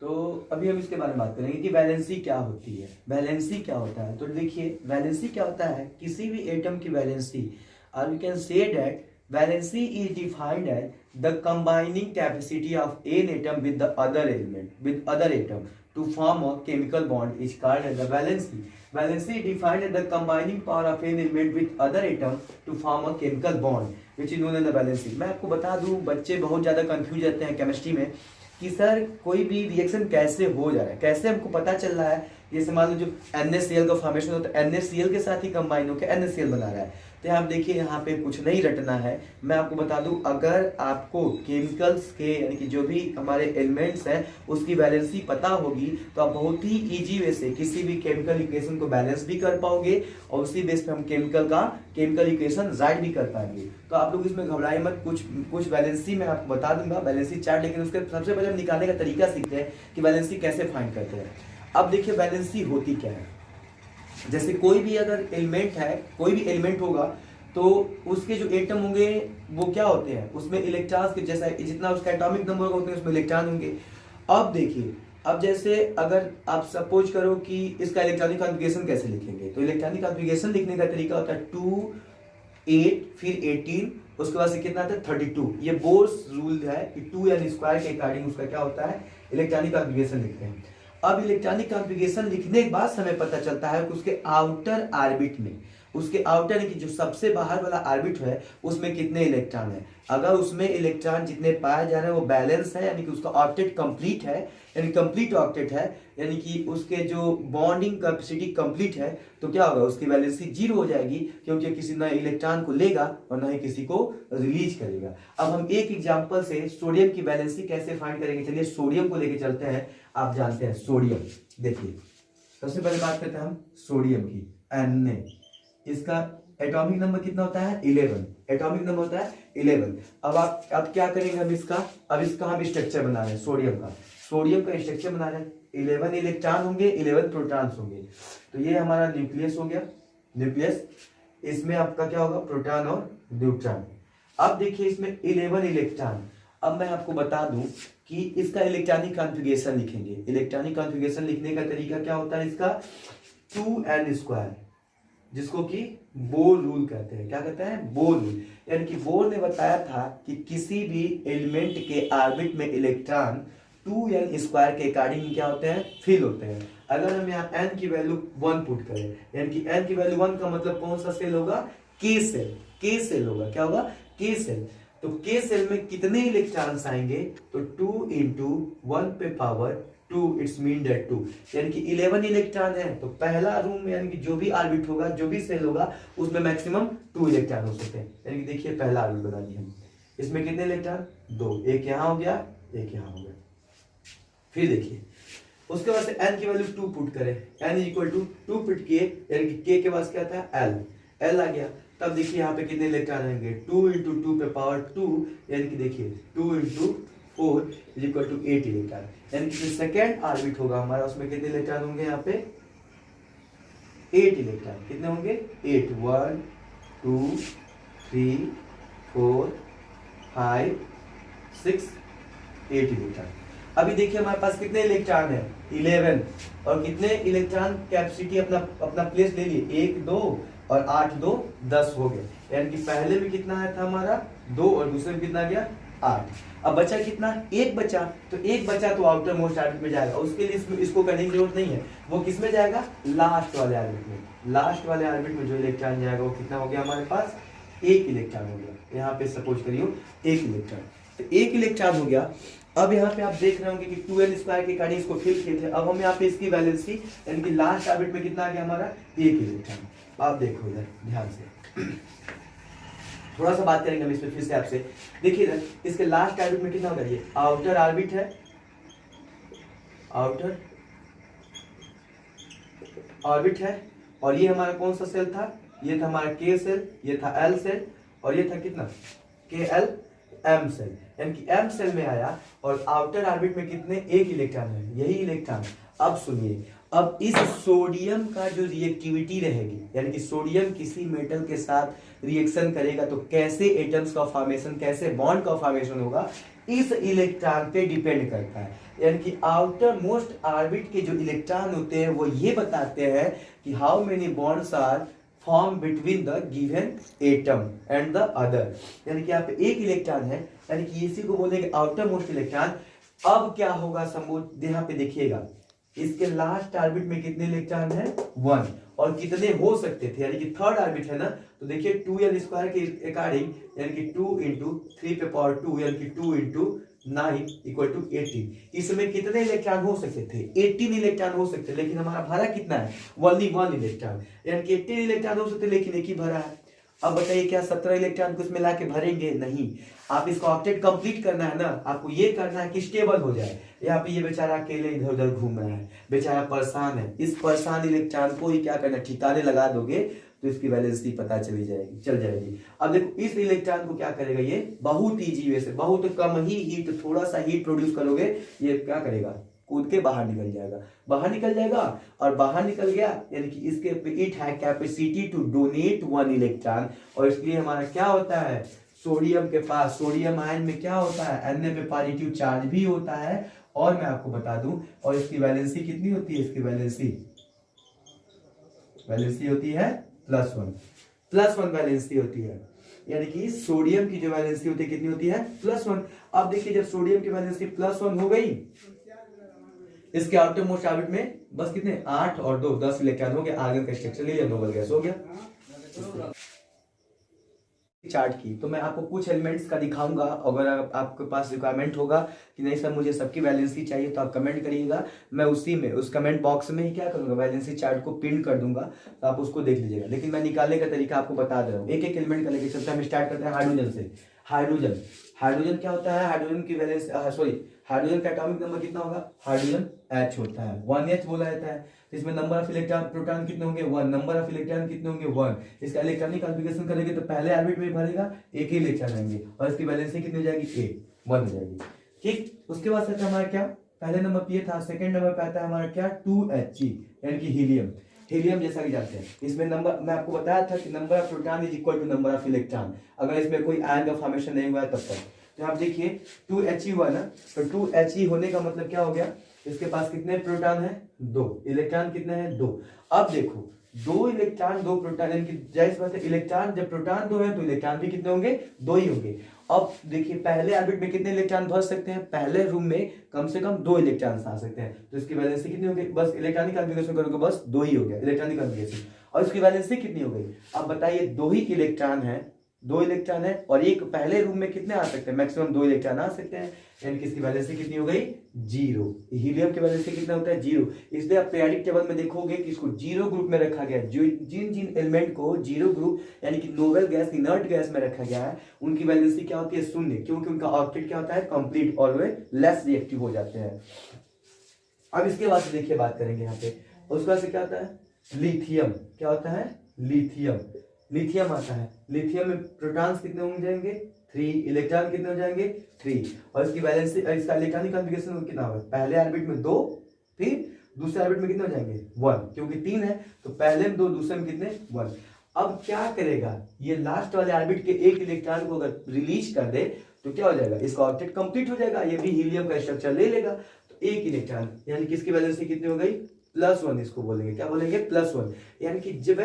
तो अभी हम इसके बारे में बात करेंगे कि वैलेंसी क्या होती है। वैलेंसी क्या होता है, तो देखिए वैलेंसी क्या होता है, किसी भी एटम की वैलेंसी, और we can say that valency is defined as the combining capacity of an atom with the other element with other atom to form a chemical bond is called as the valency. Valency is defined as the combining power of an element with other atom to form a chemical bond which is known as the valency। मैं आपको बता दूं, बच्चे बहुत ज़्यादा confuse रहते हैं chemistry में कि सर कोई भी रिएक्शन कैसे हो जा रहा है, कैसे हमको पता चल रहा है। जैसे मान लो जो NaCl का फॉर्मेशन होता है, NaCl के साथ ही कंबाइन होकर NaCl बना रहा है। तो आप देखिए यहाँ पे कुछ नहीं रटना है, मैं आपको बता दूं, अगर आपको केमिकल्स के यानी कि जो भी हमारे एलिमेंट्स हैं उसकी वैलेंसी पता होगी तो आप बहुत ही इजी वे से किसी भी केमिकल इक्वेशन को बैलेंस भी कर पाओगे और उसी बेस पे हम केमिकल इक्वेशन राइट भी कर पाएंगे। तो आप लोग इसमें घबराए मत, कुछ वैलेंसी मैं आपको बता दूंगा, वैलेंसी चार्ट, लेकिन उसके सबसे पहले हम निकालने का तरीका सीखते हैं कि वैलेंसी कैसे फाइंड करते हैं। अब देखिए वैलेंसी होती क्या है। जैसे कोई भी अगर एलिमेंट है, कोई भी एलिमेंट होगा तो उसके जो एटम होंगे वो क्या होते हैं, उसमें इलेक्ट्रॉन्स के जैसा जितना उसका एटॉमिक नंबर होगा उतने उसमें इलेक्ट्रॉन होंगे। अब देखिए, अब जैसे अगर आप सपोज करो कि इसका इलेक्ट्रॉनिक कॉन्फ़िगरेशन कैसे लिखेंगे, तो इलेक्ट्रॉनिक कॉन्फ़िगरेशन लिखने का तरीका होता है 2 8 फिर 18, उसके बाद से कितना आता है 32। ये बोर्स रूल है कि 2n स्क्वायर के अकॉर्डिंग उसका क्या होता है, इलेक्ट्रॉनिक कॉन्फ़िगरेशन लिखते हैं। अब इलेक्ट्रॉनिक कॉन्फ़िगरेशन लिखने के बाद हमें पता चलता है कि उसके आउटर ऑर्बिट में, उसके आउटर यानी कि जो सबसे बाहर वाला ऑर्बिट है उसमें कितने इलेक्ट्रॉन है। अगर उसमें इलेक्ट्रॉन जितने पाए जा रहे हैं वो बैलेंस है, यानी कि उसका ऑक्टेट कंप्लीट है, यानी कंप्लीट ऑक्टेट है, यानी कि उसके जो बॉन्डिंग कैपेसिटी कंप्लीट है, तो क्या होगा, उसकी वैलेंसी 0 हो जाएगी, क्योंकि किसी ना इलेक्ट्रॉन को लेगा और ना ही किसी को रिलीज करेगा। अब हम एक एग्जांपल से सोडियम की वैलेंसी कैसे फाइंड करेंगे, चलिए सोडियम को लेके चलते हैं। आप जानते हैं सोडियम, देखिए सबसे पहले बात करते हैं हम सोडियम की, Na, इसका एटॉमिक नंबर कितना होता है 11, एटॉमिक नंबर होता है 11। अब क्या करेंगे हम इसका, अब इसका हम स्ट्रक्चर बना रहे हैं सोडियम का स्ट्रक्चर बना रहे हैं। 11 इलेक्ट्रॉन होंगे, 11 प्रोटॉन्स होंगे, तो ये हमारा न्यूक्लियस हो गया, न्यूक्लियस। इसमें आपका क्या होगा, प्रोटॉन और न्यूट्रॉन। अब देखिए इसमें 11 इलेक्ट्रॉन। अब मैं आपको बता दूं कि इसका इलेक्ट्रॉनिक कॉन्फ़िगरेशन लिखेंगे। इलेक्ट्रॉनिक कॉन्फ़िगरेशन लिखने का तरीका क्या होता है इसका, 2n स्क्वायर, जिसको कि बोर रूल कहते हैं। क्या कहते हैं, बोर रूल। यानी कि बोर ने बताया था कि किसी भी एलिमेंट के ऑर्बिट में इलेक्ट्रॉन 2n स्क्वायर के अकॉर्डिंग क्या होते हैं, फिल होते हैं। अगर हम यहाँ n की वैल्यू 1 पुट करें, यानी कि n की वैल्यू 1 का मतलब कौन सा सेल होगा, K सेल होगा। क्या होगा, K सेल। तो K सेल में कितने इलेक्ट्रॉन्स आएंगे, तो 2 into 1 पे पावर 2, इट्स मीन दैट 2, यानी कि 11 इलेक्ट्रॉन है। तो पहला रूम में यानी कि जो भी ऑर्बिट होगा, जो भी सेल होगा, उसमें मैक्सिमम 2 इलेक्ट्रॉन हो सकते हैं। यानी कि देखिए पहला ऑर्बिट बना दिया हम, इसमें कितने इलेक्ट्रॉन, 2, एक यहाँ हो गया, एक यहाँ हो गया। फिर देखिए उसके बाद से n की वैल्यू 2 पुट करें, n इक्वल टू 2 पुट किए, यानी कि k के पास क्या था, l आ गया। तब देखिए यहाँ पे कितने इलेक्ट्रॉन आएंगे, 2 into 2 पे पावर 2, यानी कि देखिए 2 into 4 is equal to 8 electron. यानी कि जो सेकेंड ऑर्बिट होगा हमारा, उसमें कितने इलेक्ट्रॉन होंगे, यहाँ पे 8 इलेक्ट्रॉन। कितने होंगे, 8, 1 2 3 4 5 6 8 इलेक्ट्रॉन। अभी देखिए हमारे पास कितने इलेक्ट्रॉन है, 11, और कितने इलेक्ट्रॉन कैपेसिटी अपना प्लेस ले लिए, 1 2 और 8 2 10 हो गए। यानी कि पहले में कितना आया था हमारा 2 और दूसरे में कितना गया 8। अब बचा कितना, एक बचा, तो एक बचा तो आउटर मोस्ट ऑर्बिट में जाएगा। उसके लिए इसको करने की जरूरत नहीं है, वो किस में जाएगा, लास्ट वाले ऑर्बिट में। लास्ट वाले ऑर्बिट में जो इलेक्ट्रॉन जाएगा वो कितना हो गया हमारे पास, 1 इलेक्ट्रॉन हो गया। यहाँ पे सपोज करिए 1 इलेक्ट्रॉन, तो 1 इलेक्ट्रॉन हो गया। अब यहाँ पे आप देख रहे होंगे कि 2n स्क्वायर के अकॉर्डिंग इसको फिल किए थे। अब हम यहाँ पे इसकी वैलेंसी यानी कि लास्ट ऑर्बिट में कितना आ गया हमारा, 1 इलेक्ट्रॉन। आप देखो इधर ध्यान से, थोड़ा सा बात करेंगे हम इसमें फिर से आपसे। देखिए इधर इसके लास्ट ऑर्बिट में कितना होगा, ये आउटर ऑर्बिट है, आउटर ऑर्बिट है, और ये हमारा कौन सा सेल था, ये था हमारा K सेल, ये था L सेल, और ये था कितना, KL M सेल। यानी कि M सेल में आया और आउटर ऑर्बिट में कितने, 1 इलेक्ट्रॉन है, यही इलेक्ट्रॉन। अब सुनिए, अब इस सोडियम का जो रिएक्टिविटी रहेगी, यानी कि सोडियम किसी मेटल के साथ रिएक्शन करेगा तो कैसे एटम्स का फॉर्मेशन, कैसे बॉन्ड का फॉर्मेशन होगा, इस इलेक्ट्रॉन पे डिपेंड करता है। यानी कि आउटर मोस्ट ऑर्बिट के जो इलेक्ट्रॉन होते हैं वो ये बताते हैं कि how many bonds are form between the given atom and the other. यानी कि यहाँ पे एक इलेक्ट्रॉन है, यानी कि इसी को बोलेंगे आउटर मोस्ट इलेक्ट्रॉन। अब क्या होगा समझ, यहाँ पे देखिएगा इसके लास्ट ऑर्बिट में कितने इलेक्ट्रॉन है, 1, और कितने हो सकते थे, यानी कि थर्ड ऑर्बिट है ना, तो देखिए 2l² के अकॉर्डिंग, यानी कि 2 × 3 पे पावर 2, यानी कि 2 × 9 = 18। इसमें कितने इलेक्ट्रॉन हो सकते थे, 18 इलेक्ट्रॉन हो सकते, लेकिन हमारा भरा कितना है, ओनली 1 इलेक्ट्रॉन, यानी कि 18 इलेक्ट्रॉन हो सकते लेकिन एक ही भरा है। अब बताइए क्या 17 इलेक्ट्रॉन को इसमें लाके भरेंगे, नहीं। आप इसको ऑक्टेट कंप्लीट करना है ना, आपको ये करना है कि स्टेबल हो जाए। यहाँ पे ये बेचारा अकेले इधर उधर घूम रहा है, बेचारा परेशान है, इस परेशान इलेक्ट्रॉन को ही क्या करना, ठिकाने लगा दोगे तो इसकी वैलेंसी पता चल जाएगी। अब देखो इस इलेक्ट्रॉन को क्या करेगा, ये बहुत ईजी वे से, बहुत कम ही हीट, थोड़ा सा हीट प्रोड्यूस करोगे, ये क्या करेगा, कूद के बाहर निकल जाएगा, और बाहर निकल गया, यानी कि इसके इट है कैपेसिटी टू डोनेट 1 इलेक्ट्रॉन। और इसलिए हमारा क्या होता है, सोडियम के पास, सोडियम आयन में क्या होता है, Na पे पॉजिटिव चार्ज भी होता है। और मैं आपको बता दूं, और इसकी वैलेंसी कितनी होती है, इसकी वैलेंसी होती है +1 वैलेंसी होती है। यानी कि सोडियम की जो वैलेंसी होती है कितनी होती है, +1। अब देखिए जब सोडियम की वैलेंसी +1 हो गई, इसके आउटर मोस्ट ऑर्बिट में बस कितने, 8 और 2 10 इलेक्ट्रॉन हो गए, आर्गन का स्ट्रक्चर ले लिया, नोबल गैस हो गया। चार्ट की तो मैं आपको कुछ एलिमेंट्स का दिखाऊंगा, अगर आपके पास रिक्वायरमेंट होगा कि नहीं सर मुझे सबकी वैलेंसी चाहिए तो आप कमेंट करिएगा, मैं उसी में उस कमेंट बॉक्स में ही क्या करूंगा, वैलेंसी चार्ट को पिन कर दूंगा, तो आप उसको देख लीजिएगा। लेकिन मैं निकालने का तरीका आपको बता दे रहा हूँ, एक एक एलिमेंट का लेके चलते हैं। हम स्टार्ट करते हैं हाइड्रोजन से। हाइड्रोजन क्या होता है, हाइड्रोजन की वैलेंसी हाइड्रोजन का एटॉमिक नंबर कितना होगा, हाइड्रोजन H होता है, 1H बोला जाता है। तो इसमें नंबर ऑफ इलेक्ट्रॉन, प्रोटॉन कितने होंगे, 1, नंबर ऑफ इलेक्ट्रॉन कितने होंगे, 1। इसका इलेक्ट्रॉनिक कॉन्फ़िगरेशन करेंगे तो पहले ऑर्बिट में भरेगा, एक ही इलेक्ट्रॉन आएंगे, और इसकी वैलेंसी कितनी हो जाएगी, 1 हो जाएगी। ठीक, उसके बाद आता है हमारा क्या, पहले नंबर पे ये था, सेकंड नंबर पे आता है हमारा क्या, 2He, यानी कि हीलियम जैसा कि जानते हैं। इसमें नंबर मैं आपको बताया था कि number of proton is equal to number of electron, अगर इसमें कोई आयन का फॉर्मेशन नहीं हुआ है तब तक। तो आप देखिए 2He हुआ ना, तो 2He होने का मतलब क्या हो गया, इसके पास कितने प्रोटॉन है, 2, इलेक्ट्रॉन कितने हैं, 2। अब देखो 2 इलेक्ट्रॉन 2 प्रोटॉन, यानी कि जाहिर बात है इलेक्ट्रॉन जब प्रोटॉन 2 है तो इलेक्ट्रॉन भी कितने होंगे, 2 ही होंगे। अब देखिए पहले ऑर्बिट में कितने इलेक्ट्रॉन भर सकते हैं, पहले रूम में कम से कम 2 इलेक्ट्रॉन आ सकते हैं, तो इसकी वैलेंसी कितनी होगी, बस इलेक्ट्रॉनिक कॉन्फ़िगरेशन करोगे बस 2 ही हो गया इलेक्ट्रॉनिक कॉन्फ़िगरेशन, और इसकी वैलेंसी कितनी हो गई। अब बताइए 2 ही इलेक्ट्रॉन है, 2 इलेक्ट्रॉन है, और एक पहले रूम में कितने आ सकते हैं, मैक्सिमम 2 इलेक्ट्रॉन आ सकते हैं, यानी कि इसकी वैलेंसी कितनी हो गई, 0। हीलियम की वैलेंसी कितना होता है, 0। इसलिए आप पीरियोडिक टेबल में देखोगे कि इसको 0 ग्रुप में रखा गया है। जिन एलिमेंट को 0 ग्रुप यानी कि नोबल गैस, इनर्ट गैस में रखा गया है, उनकी वैलेंसी क्या होती है, 0, क्योंकि उनका ऑक्टेट क्या होता है, कंप्लीट, और वे लेस रिएक्टिव हो जाते हैं। अब इसके बाद से देखिए बात करेंगे यहाँ पे, उसके बाद से क्या होता है, लिथियम। क्या होता है, लिथियम आता है। लिथियम में प्रोटॉन्स कितने हो जाएंगे, 3, इलेक्ट्रॉन कितने हो जाएंगे, 3, और इसकी वैलेंसी, इसका इलेक्ट्रॉनिक कॉन्फ़िगरेशन कितना होगा, पहले ऑर्बिट में 2, फिर दूसरे ऑर्बिट में कितने हो जाएंगे, 1, क्योंकि 3 है तो पहले में 2, दूसरे में कितने, 1। अब क्या करेगा, ये लास्ट वाले ऑर्बिट के एक इलेक्ट्रॉन को अगर रिलीज कर दे तो क्या हो जाएगा, इसका ऑक्टेट कंप्लीट हो जाएगा, ये भी हीलियम का स्ट्रक्चर ले लेगा। तो एक इलेक्ट्रॉन यानी कि इसकी वैलेंसी कितनी हो गई, +1, इसको बोलेंगे, क्या बोलेंगे, +1। यानी कि जब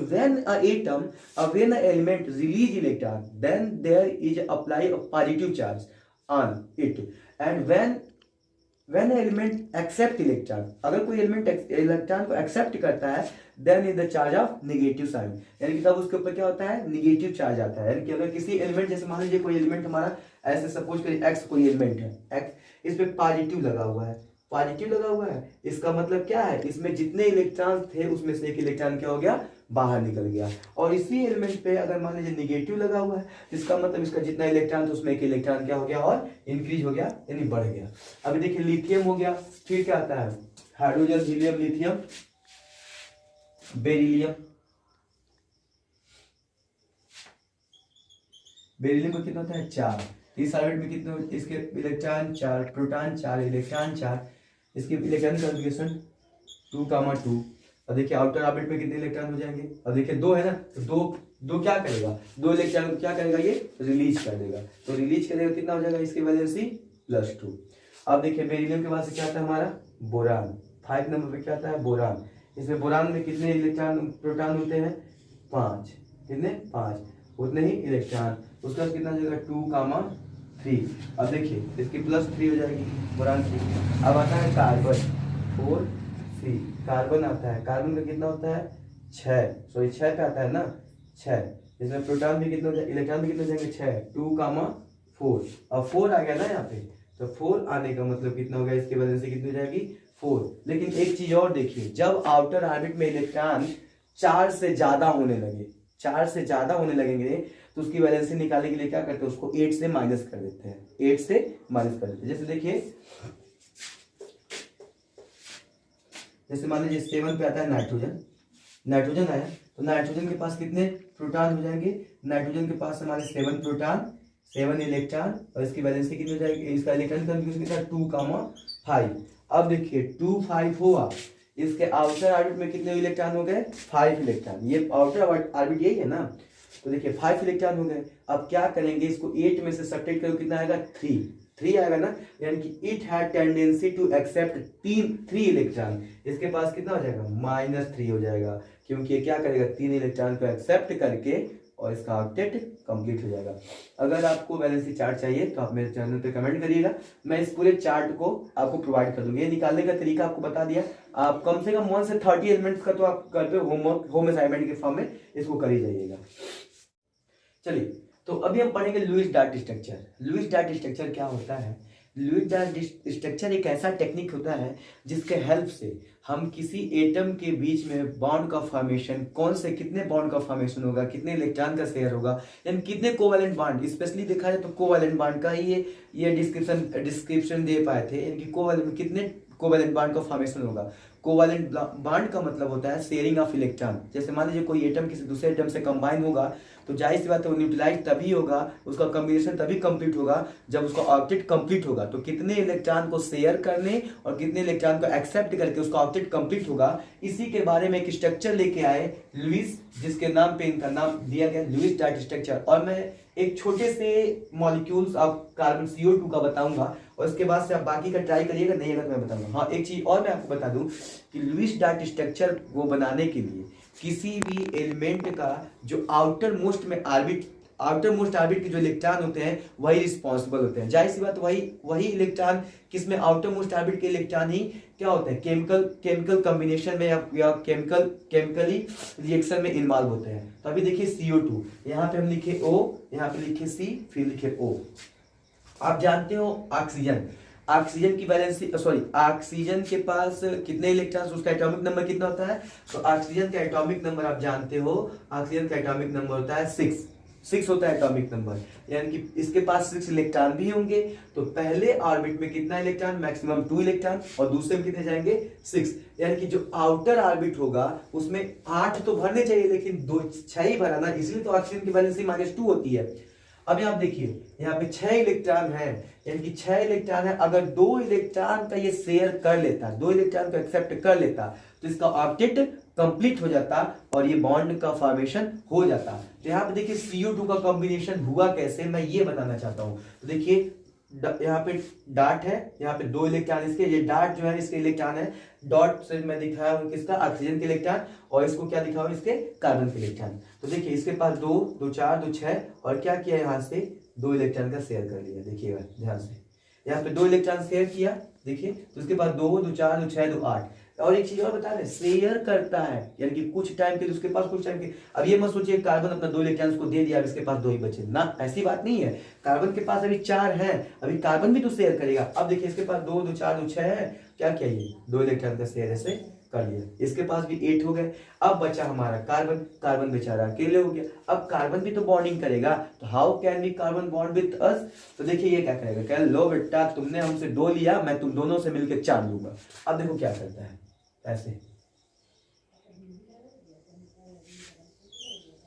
when an element release electron, then there is apply a positive charge on it, and when element accept electron, अगर कोई एलिमेंट इलेक्ट्रॉन को एक्सेप्ट करता है, then is the charge of negative sign, यानी कि तब उसके ऊपर क्या होता है, निगेटिव चार्ज आता है। यानी कि अगर किसी एलिमेंट, जैसे मान लीजिए कोई एलिमेंट हमारा ऐसे सपोज करिए x कोई एलिमेंट है, x इस पे पॉजिटिव लगा हुआ है, इसका मतलब क्या है, इसमें जितने इलेक्ट्रॉन थे उसमें से एक इलेक्ट्रॉन क्या हो गया, बाहर निकल गया। और इसी एलिमेंट पे अगर मान लीजिए निगेटिव लगा हुआ है, इसका मतलब इसका जितना इलेक्ट्रॉन था उसमें एक इलेक्ट्रॉन क्या हो गया, और इंक्रीज हो गया, यानी बढ़ गया। अभी देखिए लिथियम हो गया, फिर क्या आता है, hydrogen, helium, lithium, beryllium. Beryllium को कितना होता है, 4। इस ऑर्बिट में कितने, इसके इलेक्ट्रॉन 4, प्रोटॉन 4, इलेक्ट्रॉन 4, इसके इलेक्ट्रॉनिक कॉन्फ़िगरेशन 2, अब देखिए आउटर ऑर्बिट में कितने इलेक्ट्रॉन हो जाएंगे, अब देखिए 2 है ना, तो दो क्या करेगा, 2 इलेक्ट्रॉन क्या करेगा, ये रिलीज कर देगा, तो रिलीज करेगा कितना हो जाएगा, इसकी वैलेंसी +2। अब देखिए बेरिलियम के बाद से क्या आता है हमारा, बोरान, 5 नंबर पे क्या आता है, बोरान। इसमें बोरान में कितने इलेक्ट्रॉन प्रोटॉन होते हैं, 5, कितने, 5, उतने ही इलेक्ट्रॉन, उसका कितना हो जाएगा 2, 3। अब देखिए इसकी +3 हो जाएगी, बोरान 3। अब आता है कार्बन 4, 3, कार्बन आता है, कार्बन का कितना होता है 6, सॉरी 6 पे आता है ना, 6। इसमें प्रोटॉन भी कितने हो जाएंगे, इलेक्ट्रॉन भी कितने हो जाएंगे, 6, 2, 4। अब 4 आ गया ना यहाँ पे, तो 4 आने का मतलब कितना हो गया, इसकी वजह से कितनी हो जाएगी 4। लेकिन एक चीज और देखिए, जब आउटर ऑर्बिट में इलेक्ट्रॉन 4 से ज्यादा होने लगे, 4 से ज्यादा होने लगेंगे, तो उसकी वैलेंसी निकालने के लिए क्या करते हैं, उसको 8 से माइनस कर देते हैं, 8 से माइनस कर देते हैं। जैसे देखिए, जैसे मान लीजिए 7 पे आता है नाइट्रोजन, नाइट्रोजन आया, तो नाइट्रोजन के पास कितने प्रोटॉन हो जाएंगे, नाइट्रोजन के पास हमारे 7 प्रोटॉन, 7 इलेक्ट्रॉन, और इसकी वैलेंसी कितनी हो जाएगी, इसका इलेक्ट्रॉन कितना 2, 5। अब देखिए 2, 5 हुआ, इसके आउटर ऑर्बिट में कितने इलेक्ट्रॉन हो गए, 5 इलेक्ट्रॉन, ये आउटर ऑर्बिट यही है ना, तो देखिए 5 इलेक्ट्रॉन हो गए। अब क्या करेंगे, इसको 8 में से सब्ट्रैक्ट करो, कितना आएगा 3 आएगा ना, यानी कि it had tendency to accept 3 electron, इसके पास कितना हो जाएगा, -3 हो जाएगा, क्योंकि ये क्या करेगा, 3 इलेक्ट्रॉन को एक्सेप्ट करके, और इसका ऑक्टेट कंप्लीट हो जाएगा। अगर आपको वैलेंसी चार्ट चाहिए तो आप मेरे चैनल पे कमेंट करिएगा, मैं इस पूरे चार्ट को आपको प्रोवाइड कर दूंगा। ये निकालने का तरीका आपको बता दिया, आप कम से कम 1 से 30 एलिमेंट्स का तो आप घर पे होम असाइनमेंट के फॉर्म में इसको कर ही जाइएगा। चलिए, तो अभी हम पढ़ेंगे लुईस डार्ट स्ट्रक्चर। लुईस डार्ट स्ट्रक्चर क्या होता है, लुईस डार्ट स्ट्रक्चर एक ऐसा टेक्निक होता है जिसके हेल्प से हम किसी एटम के बीच में बॉन्ड का फॉर्मेशन, कौन से कितने बॉन्ड का फॉर्मेशन होगा, कितने इलेक्ट्रॉन का शेयर होगा, यानी कितने कोवैलेंट बॉन्ड, स्पेशली देखा जाए तो कोवैलेंट बॉन्ड का ही ये डिस्क्रिप्शन दे पाए थे, यानी कि कोवैलेंट कितने कोवैलेंट बॉन्ड का फॉर्मेशन होगा। कोवैलेंट बॉन्ड का मतलब होता है शेयरिंग ऑफ इलेक्ट्रॉन। जैसे मान लीजिए कोई एटम किसी दूसरे एटम से कंबाइन होगा, तो जाहिर सी बात है वो न्यूट्रलाइज तभी होगा, उसका कॉम्बिनेशन तभी कंप्लीट होगा जब उसका ऑक्टेट कंप्लीट होगा। तो कितने इलेक्ट्रॉन को शेयर करने और कितने इलेक्ट्रॉन को एक्सेप्ट करके उसका ऑक्टेट कंप्लीट होगा, इसी के बारे में एक स्ट्रक्चर लेके आए लुईस, जिसके नाम पे इनका नाम दिया गया लुईस डार्ट स्ट्रक्चर। और मैं एक छोटे से मॉलिक्यूल्स ऑफ कार्बन CO2 का बताऊंगा, और इसके बाद से आप बाकी का ट्राई करिएगा, नहीं अगर मैं बताऊंगा। हाँ, एक चीज और मैं आपको बता दूं कि लुईस डार्ट स्ट्रक्चर को बनाने के लिए किसी भी एलिमेंट का जो आउटर मोस्ट ऑर्बिट के जो इलेक्ट्रॉन होते हैं वही रिस्पॉन्सिबल होते हैं। जाहिर सी बात, वही इलेक्ट्रॉन किसमें, आउटर मोस्ट ऑर्बिट के इलेक्ट्रॉन ही क्या होते हैं, केमिकल कॉम्बिनेशन में या केमिकली रिएक्शन में इन्वॉल्व होते हैं। तो अभी देखिए CO2, यहाँ पे हम लिखे O, यहाँ पे लिखे C, फिर लिखे O। आप जानते हो ऑक्सीजन की वैलेंसी, सॉरी, ऑक्सीजन के पास कितने इलेक्ट्रॉन्स, उसका एटॉमिक नंबर कितना होता है, तो ऑक्सीजन का एटॉमिक नंबर आप जानते हो, ऑक्सीजन का एटॉमिक नंबर होता है 6 होता है एटॉमिक नंबर, यानी कि इसके पास 6 इलेक्ट्रॉन भी होंगे। तो पहले ऑर्बिट में कितना इलेक्ट्रॉन, मैक्सिमम 2 इलेक्ट्रॉन, और दूसरे में कितने जाएंगे 6, यानी कि जो आउटर ऑर्बिट होगा उसमें 8 तो भरने चाहिए, लेकिन 6 ही भरा ना, इसलिए तो ऑक्सीजन की वैलेंसी -2 होती है। अब यहाँ देखिए, यहाँ पे 6 इलेक्ट्रॉन है, यानी कि 6 इलेक्ट्रॉन है, अगर 2 इलेक्ट्रॉन का ये शेयर कर लेता, 2 इलेक्ट्रॉन को एक्सेप्ट कर लेता, तो इसका ऑक्टेट कंप्लीट हो जाता और ये बॉन्ड का फॉर्मेशन हो जाता। तो यहाँ पे देखिए CO2 का कॉम्बिनेशन हुआ कैसे, मैं ये बताना चाहता हूँ। तो देखिए यहाँ पे डार्ट है, यहाँ पे 2 इलेक्ट्रॉन इसके, ये डार्ट जो है इसके इलेक्ट्रॉन है, डॉट से मैं दिखाया हूँ किसका, ऑक्सीजन के इलेक्ट्रॉन, और इसको क्या दिखा हूँ, इसके कार्बन के इलेक्ट्रॉन। तो देखिए इसके पास 2, 2, 4, 2, 6, और क्या किया, यहाँ से 2 इलेक्ट्रॉन का शेयर कर लिया। देखिएगा ध्यान से, यहाँ पे 2 इलेक्ट्रॉन शेयर किया, देखिए, तो उसके बाद 2, 2, 4, 2, 6, 2, 8। और एक चीज और बता रहे, शेयर करता है, यानी कि कुछ टाइम के उसके पास कुछ टाइम के। अब ये मत सोचिए कार्बन अपना 2 इलेक्ट्रॉन को दे दिया, अब इसके पास 2 ही बचे ना, ऐसी बात नहीं है। कार्बन के पास अभी 4 है, अभी कार्बन भी तो शेयर करेगा। अब देखिए इसके पास 2, 2, 4, 2, 6 है, क्या किया, ये 2 इलेक्ट्रॉन का शेयर ऐसे कर लिया, इसके पास भी 8 हो गए। अब बचा हमारा कार्बन बेचारा अकेले हो गया। अब कार्बन भी तो बॉन्डिंग करेगा, तो how can we carbon bond with us. तो देखिए ये क्या करेगा, कह लो बेटा तुमने हमसे 2 लिया, मैं तुम दोनों से मिलकर 4 लूंगा। अब देखो क्या करता है, ऐसे।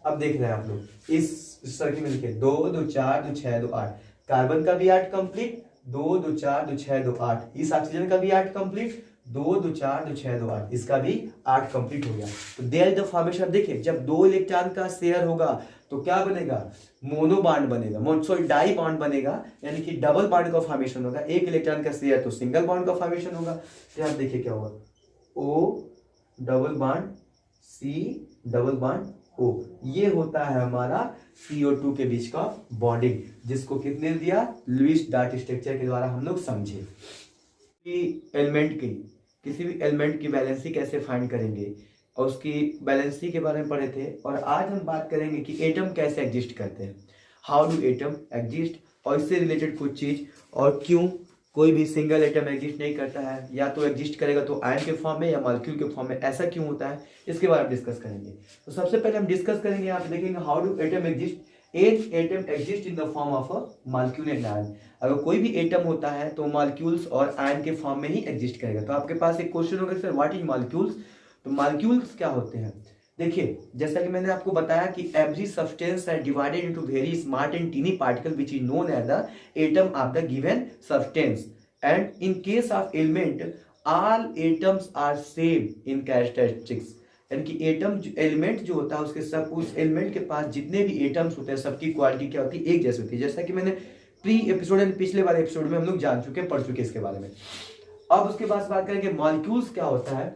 अब देख रहे हैं आप लोग इस सर्किल में लिखे 2, 2, 4, 2, 6, 2, 8, कार्बन का भी 8 कंप्लीट, 2, 2, 4, 2, 6, 2, 8, इस ऑक्सीजन का भी 8 कंप्लीट, 2 2 4 2 6 2 8, इसका भी 8 कंप्लीट हो गया। तो देयर द फॉर्मेशन, देखिए जब 2 इलेक्ट्रॉन का शेयर होगा तो क्या बनेगा, मोनो बॉन्ड बनेगा, सॉरी डाई बॉन्ड बनेगा, यानी कि डबल बॉन्ड का फॉर्मेशन होगा। एक इलेक्ट्रॉन का शेयर तो सिंगल बॉन्ड का फॉर्मेशन होगा। तो आप देखिए क्या होगा, O double bond C double bond O, ये होता है हमारा CO2 के बीच का बॉन्डिंग, जिसको कितने दिया, लुईस डॉट स्ट्रक्चर के द्वारा हम लोग समझे। किसी भी एलिमेंट की वैलेंसी कैसे फाइंड करेंगे और उसकी वैलेंसी के बारे में पढ़े थे। और आज हम बात करेंगे कि एटम कैसे एग्जिस्ट करते हैं, हाउ डू एटम एग्जिस्ट, और इससे रिलेटेड कुछ चीज, और क्यों कोई भी सिंगल एटम एग्जिस्ट नहीं करता है, या तो एग्जिस्ट करेगा तो आयन के फॉर्म में या मॉलिक्यूल के फॉर्म में, ऐसा क्यों होता है, इसके बारे में डिस्कस करेंगे। तो सबसे पहले हम डिस्कस करेंगे, यहाँ पे देखेंगे how do atom exist. An atom exist in the form of a molecule and ion. अगर कोई भी एटम होता है तो मॉलिक्यूल्स और आयन के फॉर्म में ही एग्जिस्ट करेगा। तो आपके पास एक क्वेश्चन होगा सर व्हाट इज मॉलिक्यूल्स, तो मॉलिक्यूल्स क्या होते हैं। देखिए जैसा कि मैंने आपको बताया कि एवरी सब्सटेंस है divided into very small and tiny particle which is known as the atom of the given substance, and in case of element all atoms are same in characteristics. यानी कि एटम एलिमेंट जो होता है उसके सब, उस element के पास जितने भी एटम्स होते हैं सबकी क्वालिटी क्या होती है, एक जैसी होती है। जैसा कि मैंने प्री एपिसोड एंड पिछले वाले एपिसोड में हम लोग जान चुके हैं, पढ़ चुके हैं इसके बारे में। अब उसके बाद बात करेंगे मॉलिक्यूल्स क्या होता है।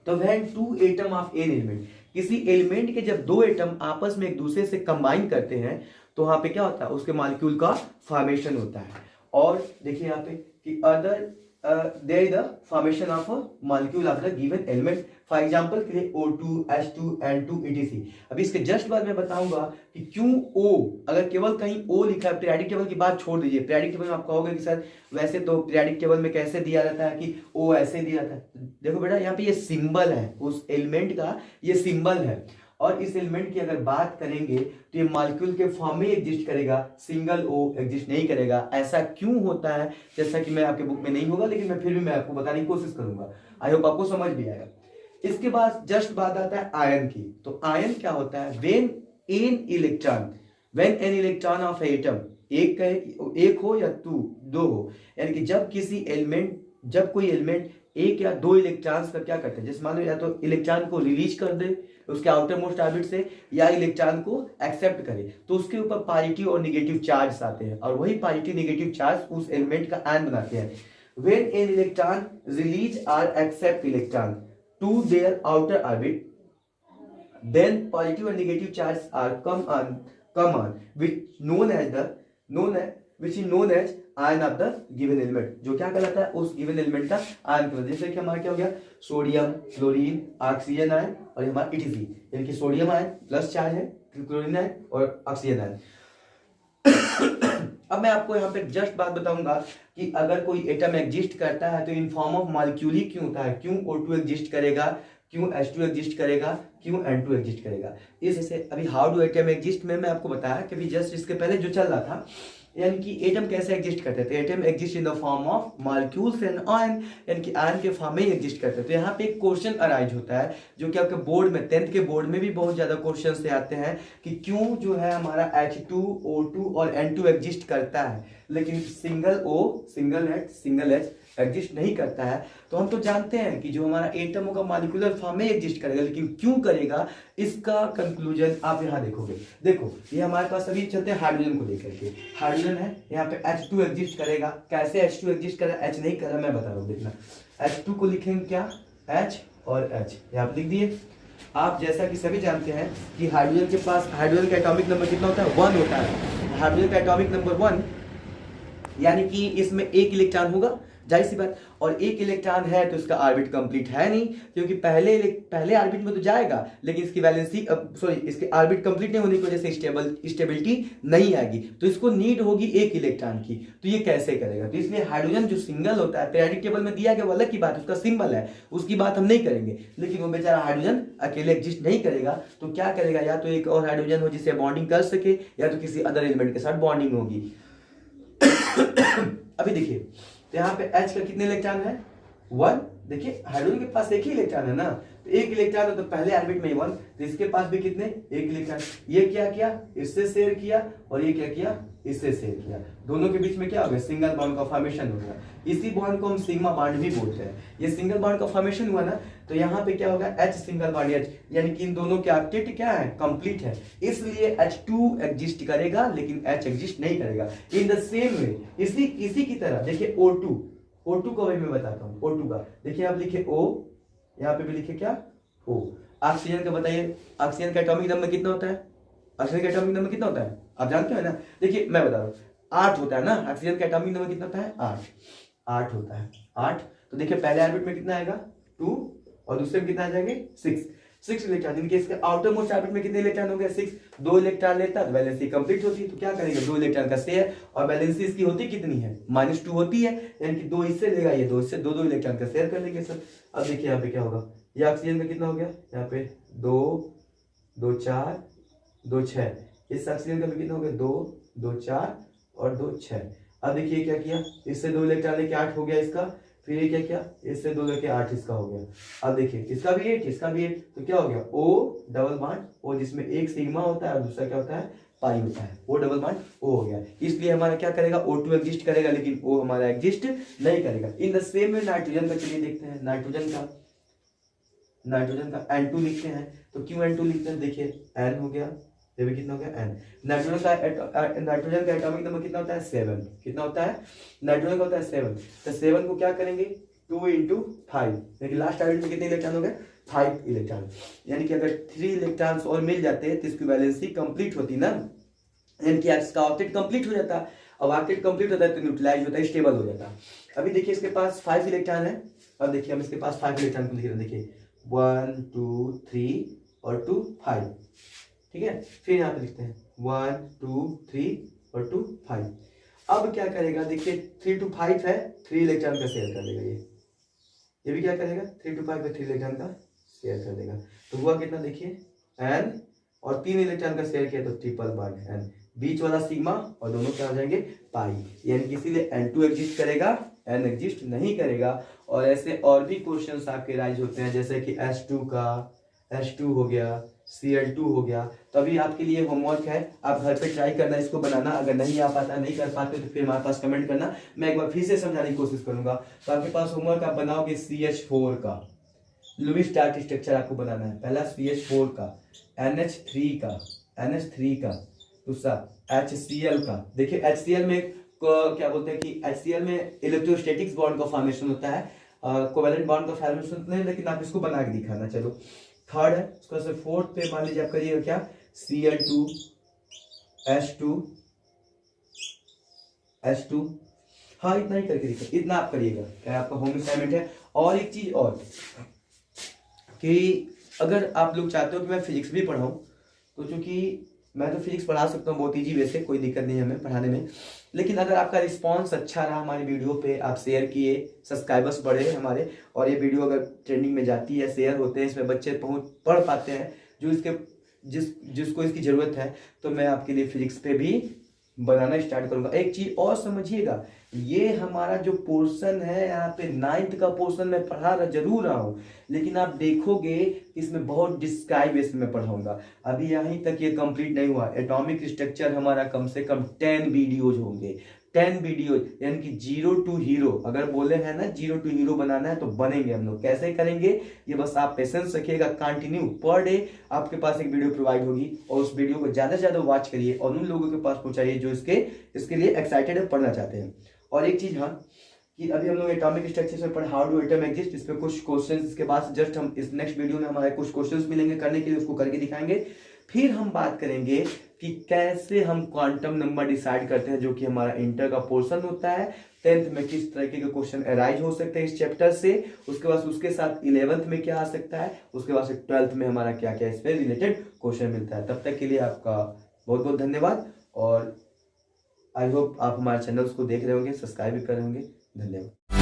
तो when two atom of an element, किसी एलिमेंट के जब दो एटम आपस में एक दूसरे से कंबाइन करते हैं तो वहां पे क्या होता है, उसके मॉलिक्यूल का फॉर्मेशन होता है। और देखिए यहाँ पे कि other there is the formation of a molecule of the given element, for example के लिए O2, H2, N2 etc। अभी इसके जस्ट बाद मैं बताऊंगा कि क्यों O, अगर केवल कहीं O लिखा है, पीरियडिक टेबल की बात छोड़ दीजिए, पीरियडिक टेबल में आप कहोगे कि सर वैसे तो पीरियडिक टेबल में कैसे दिया जाता है कि O ऐसे दिया जाता है। देखो बेटा यहाँ पे ये सिंबल है, उस एलिमेंट का ये सिंबल है, और इस एलिमेंट की अगर बात करेंगे तो ये मॉलिक्यूल के फॉर्म में एग्जिस्ट करेगा, सिंगल ओ एग्जिस्ट नहीं करेगा। ऐसा क्यों होता है, जैसा कि मैं आपके बुक में नहीं होगा लेकिन मैं फिर भी मैं आपको बताने की कोशिश करूंगा, आई होप आपको समझ भी आएगा। इसके बाद जस्ट बात आता है आयन की। तो आयन क्या होता है, when an electron of atom, एक हो या दो हो, यानी कि जब कोई एलिमेंट एक या दो इलेक्ट्रॉन्स का क्या करते हैं, जैसे मान लो या तो इलेक्ट्रॉन को रिलीज कर दे उसके आउटर मोस्ट ऑर्बिट से, या इलेक्ट्रॉन को एक्सेप्ट करे, तो उसके ऊपर पॉजिटिव और नेगेटिव चार्ज आते हैं, और वही पॉजिटिव नेगेटिव चार्ज उस एलिमेंट का आयन बनाते हैं। व्हेन एन इलेक्ट्रॉन रिलीज और accept electron to their outer orbit, then positive and negative charges are come on which is known as ion of the given element, जो क्या कहलाता है, उस गिवन एलिमेंट का आयन कहलाता है। जैसे कि हमारा क्या हो गया, सोडियम, क्लोरीन, ऑक्सीजन आयन, और हमारा ETC, यानी कि सोडियम आयन प्लस चार्ज है, क्लोरीन आयन और ऑक्सीजन आयन। अब मैं आपको यहाँ पे जस्ट बात बताऊंगा कि अगर कोई एटम एग्जिस्ट करता है तो इन फॉर्म ऑफ मॉलिक्यूल ही क्यों होता है, क्यों O2 एग्जिस्ट करेगा, क्यों H2 एग्जिस्ट करेगा, क्यों N2 एग्जिस्ट करेगा। इससे अभी हाउ डू एटम एग्जिस्ट में मैं आपको बताया कि जस्ट इसके पहले जो चल रहा था, यानी कि एटम कैसे एग्जिस्ट करते थे, atom exist in the form of molecules and ion, यानी कि आयन के फॉर्म में ही एग्जिस्ट करते थे। तो यहाँ पे एक क्वेश्चन अराइज होता है जो कि आपके बोर्ड में 10th के बोर्ड में भी बहुत ज्यादा क्वेश्चन से आते हैं कि क्यों जो है हमारा H2, O2 और N2 एग्जिस्ट करता है लेकिन single O, single H, single H exist नहीं करता है। तो हम तो जानते हैं कि जो हमारा एटम होगा मॉलिक्यूलर फॉर्म में एग्जिस्ट करेगा, लेकिन क्यों करेगा इसका कंक्लूजन आप यहाँ देखोगे। देखो ये हमारे पास अभी चलते हैं हाइड्रोजन को लेकर के, हाइड्रोजन है यहाँ पे H2 एग्जिस्ट करेगा। कैसे H2 एग्जिस्ट कर रहा है, H नहीं कर रहा, मैं बता रहा हूँ, देखना। H2 को लिखेंगे क्या, H और H, यहाँ पे लिख दिए। आप जैसा कि सभी जानते हैं कि हाइड्रोजन के पास, हाइड्रोजन का एटॉमिक नंबर कितना होता है, 1 होता है। हाइड्रोजन का एटॉमिक नंबर 1, यानी कि इसमें एक इलेक्ट्रॉन होगा, जाहिर सी बात, और एक इलेक्ट्रॉन है तो इसका ऑर्बिट कंप्लीट है नहीं, क्योंकि पहले ऑर्बिट में तो जाएगा लेकिन इसकी वैलेंसी इसके ऑर्बिट कंप्लीट नहीं होने की वजह से स्टेबिलिटी नहीं आएगी, तो इसको नीड होगी एक इलेक्ट्रॉन की। तो ये कैसे करेगा, तो इसलिए हाइड्रोजन जो सिंगल होता है पीरियडिक टेबल में दिया गया वो अलग की बात, उसका सिंबल है, उसकी बात हम नहीं करेंगे, लेकिन वो बेचारा हाइड्रोजन अकेले एग्जिस्ट नहीं करेगा। तो क्या करेगा, या तो एक और हाइड्रोजन हो जिससे बॉन्डिंग कर सके, या तो किसी अदर एलिमेंट के साथ बॉन्डिंग होगी। अभी देखिए तो यहाँ पे H का कितने इलेक्ट्रॉन है, 1, देखिए हाइड्रोजन के पास एक ही इलेक्ट्रॉन है ना, तो एक इलेक्ट्रॉन है तो पहले ऑर्बिट में 1, तो इसके पास भी कितने, एक इलेक्ट्रॉन। ये क्या किया, इससे शेयर किया, और ये क्या किया, इससे शेयर किया। दोनों के बीच में क्या हो गया, सिंगल बॉन्ड का फॉर्मेशन हो गया। इसी बॉन्ड को हम सिग्मा बॉन्ड भी बोलते हैं। ये सिंगल बॉन्ड का फॉर्मेशन हुआ ना, तो यहाँ पे क्या होगा, H सिंगल बॉन्ड H, यानी कि इन दोनों के ऑक्टेट क्या है, कंप्लीट है, इसलिए H2 एग्जिस्ट करेगा लेकिन H एग्जिस्ट नहीं करेगा। इन द सेम वे इसी की तरह देखिए O2 को मैं बताता हूँ। O2 का देखिए आप लिखे O, यहाँ पे भी लिखे क्या, O। ऑक्सीजन का बताइए, ऑक्सीजन का एटॉमिक नंबर कितना होता है, ऑक्सीजन का एटॉमिक नंबर कितना होता है, आप जानते हो ना। देखिए मैं बता रहा हूँ, 8 होता है ना, ऑक्सीजन का एटॉमिक नंबर कितना होता है, 8 होता है, 8। तो देखिए पहले ऑर्बिट में कितना आएगा, 2, और दूसरे में कितना आ जाएंगे, 6 इलेक्ट्रॉन। इनके इसके आउटर मोस्ट ऑर्बिट में कितने इलेक्ट्रॉन हो गए, 6। 2 इलेक्ट्रॉन लेता तो वैलेंसी कंप्लीट होती है, तो क्या करेगा, 2 इलेक्ट्रॉन का शेयर, और वैलेंसी इसकी होती कितनी है, -2 होती है, यानी कि 2 इससे लेगा, ये 2 इससे, 2 इलेक्ट्रॉन का शेयर कर लेंगे सर। अब देखिए यहाँ पे क्या होगा, ये ऑक्सीजन का कितना हो गया, यहाँ पे 2 2 4 2 6, इस ऑक्सीजन का भी कितना हो गया, 2 2 4 और 2 6। अब देखिए क्या किया, इससे 2 इलेक्ट्रॉन लेके 8 हो गया इसका, फिर ये क्या किया, इससे 2 लेके 8 इसका हो गया। अब देखिए इसका भी 8, इसका भी 8, तो क्या हो गया, O डबल बॉन्ड O, जिसमें एक सिग्मा होता है और दूसरा क्या होता है, पाई होता है, O डबल बॉन्ड O हो गया। इसलिए हमारा क्या करेगा, O2 एग्जिस्ट करेगा लेकिन O हमारा एग्जिस्ट नहीं करेगा। इन द सेम में नाइट्रोजन का चलिए देखते हैं, नाइट्रोजन का N2 लिखते हैं। तो क्यों N2 लिखते हैं, देखिए N हो गया, ये भी कितना हो गया, N। नाइट्रोजन का एटॉमिक नंबर कितना होता है, 7। कितना होता है, नाइट्रोजन का होता है 7। तो 7 को क्या करेंगे, 2 × 5, यानी लास्ट ऑर्बिट में कितने इलेक्ट्रॉन हो गए, 5 इलेक्ट्रॉन। यानी कि अगर 3 इलेक्ट्रॉन्स और मिल जाते तो इसकी वैलेंसी कंप्लीट होती ना, यानी कि इसका ऑक्टेट कंप्लीट हो जाता। अब ऑक्टेट कंप्लीट होता है तो न्यूट्रलाइज होता है, स्टेबल हो जाता। अभी देखिए इसके पास 5 इलेक्ट्रॉन है। अब देखिए हम इसके पास 5 इलेक्ट्रॉन को लिख रहे हैं, देखिए 1 2 3 और 2 5, ठीक है। फिर यहाँ पे लिखते हैं 1 2 3 और 2 5। अब क्या करेगा, देखिए 3 to 5 है, 3 इलेक्ट्रॉन का शेयर कर देगा। ये भी क्या करेगा, 3 to 5 पे 3 इलेक्ट्रॉन का शेयर कर देगा। तो हुआ कितना, देखिए N, और 3 इलेक्ट्रॉन का शेयर किया तो ट्रिपल बॉन्ड N, बीच वाला सिग्मा, और दोनों क्या हो जाएंगे, पाई। यानी कि इसीलिए N2 एग्जिस्ट करेगा, N एग्जिस्ट नहीं करेगा। और ऐसे और भी क्वेश्चंस आपके राइज होते हैं, जैसे कि H2 हो गया, Cl2 हो गया। तो अभी आपके लिए होमवर्क है, आप घर पे ट्राई करना इसको बनाना। अगर नहीं आ पाता, नहीं कर पाते तो फिर हमारे पास कमेंट करना, मैं एक बार फिर से समझाने की कोशिश करूंगा। तो आपके पास होमवर्क आप बनाओगे CH4 का लुईस चार्ट स्ट्रक्चर आपको बनाना है। पहला CH4 का, NH3 का, दूसरा HCl का। देखिए HCl में क्या बोलते हैं कि HCl में इलेक्ट्रोस्टैटिक्स बॉन्ड का फॉर्मेशन होता है, कोवेलेंट बॉन्ड का फॉर्मेशन नहीं, लेकिन आप इसको बना के दिखाना। चलो थर्ड है, उसका से फोर्थ पे मान लीजिए आप करिएगा क्या, Cl2 H2। हाँ इतना ही करके दिखा, इतना आप करिएगा, क्या आपका होम असाइनमेंट है। और एक चीज और कि अगर आप लोग चाहते हो कि मैं फिजिक्स भी पढ़ाऊं, तो चूंकि मैं तो फिजिक्स पढ़ा सकता हूँ बहुत ईजी वे से, कोई दिक्कत नहीं है हमें पढ़ाने में। लेकिन अगर आपका रिस्पांस अच्छा रहा हमारी वीडियो पे, आप शेयर किए, सब्सक्राइबर्स बढ़े हमारे, और ये वीडियो अगर ट्रेंडिंग में जाती है, शेयर होते हैं, इसमें बच्चे पढ़ पाते हैं जो जिसको इसकी ज़रूरत है, तो मैं आपके लिए फिजिक्स पे भी बनाना स्टार्ट करूंगा। एक चीज और समझिएगा, ये हमारा जो पोर्शन है यहाँ पे 9th का पोर्शन मैं पढ़ा जरूर रहा हूँ, लेकिन आप देखोगे इसमें बहुत डिस्क्राइब में पढ़ाऊंगा। अभी यहीं तक ये कंप्लीट नहीं हुआ। एटॉमिक स्ट्रक्चर हमारा कम से कम 10 वीडियोज होंगे, 10 वीडियो, यानी कि 0 to हीरो। अगर बोले हैं ना 0 to हीरो बनाना है तो बनेंगे हम लोग। कैसे करेंगे ये बस आप पेशेंस रखिएगा, कंटिन्यू पर डे आपके पास एक वीडियो प्रोवाइड होगी, और उस वीडियो को ज्यादा से ज्यादा वॉच करिए और उन लोगों के पास पहुंचाइए जो इसके लिए एक्साइटेड है, पढ़ना चाहते हैं। और एक चीज, हाँ, कि अभी हम लोग एटॉमिक स्ट्रक्चर में पढ़े हाउ डू एटम एग्जिस्ट, इस पे कुछ क्वेश्चंस, इसके बाद जस्ट हम इस नेक्स्ट वीडियो में हमारे कुछ क्वेश्चंस मिलेंगे करने के लिए, उसको करके दिखाएंगे। फिर हम बात करेंगे कि कैसे हम क्वांटम नंबर डिसाइड करते हैं, जो कि हमारा इंटर का पोर्शन होता है। 10th में किस तरीके के क्वेश्चन अराइज हो सकते हैं इस चैप्टर से, उसके बाद उसके साथ 11th में क्या आ सकता है, उसके बाद 12th में हमारा क्या क्या इससे रिलेटेड क्वेश्चन मिलता है। तब तक के लिए आपका बहुत बहुत धन्यवाद, और आई होप आप हमारे चैनल्स को देख रहे होंगे, सब्सक्राइब भी कर रहे होंगे। धन्यवाद।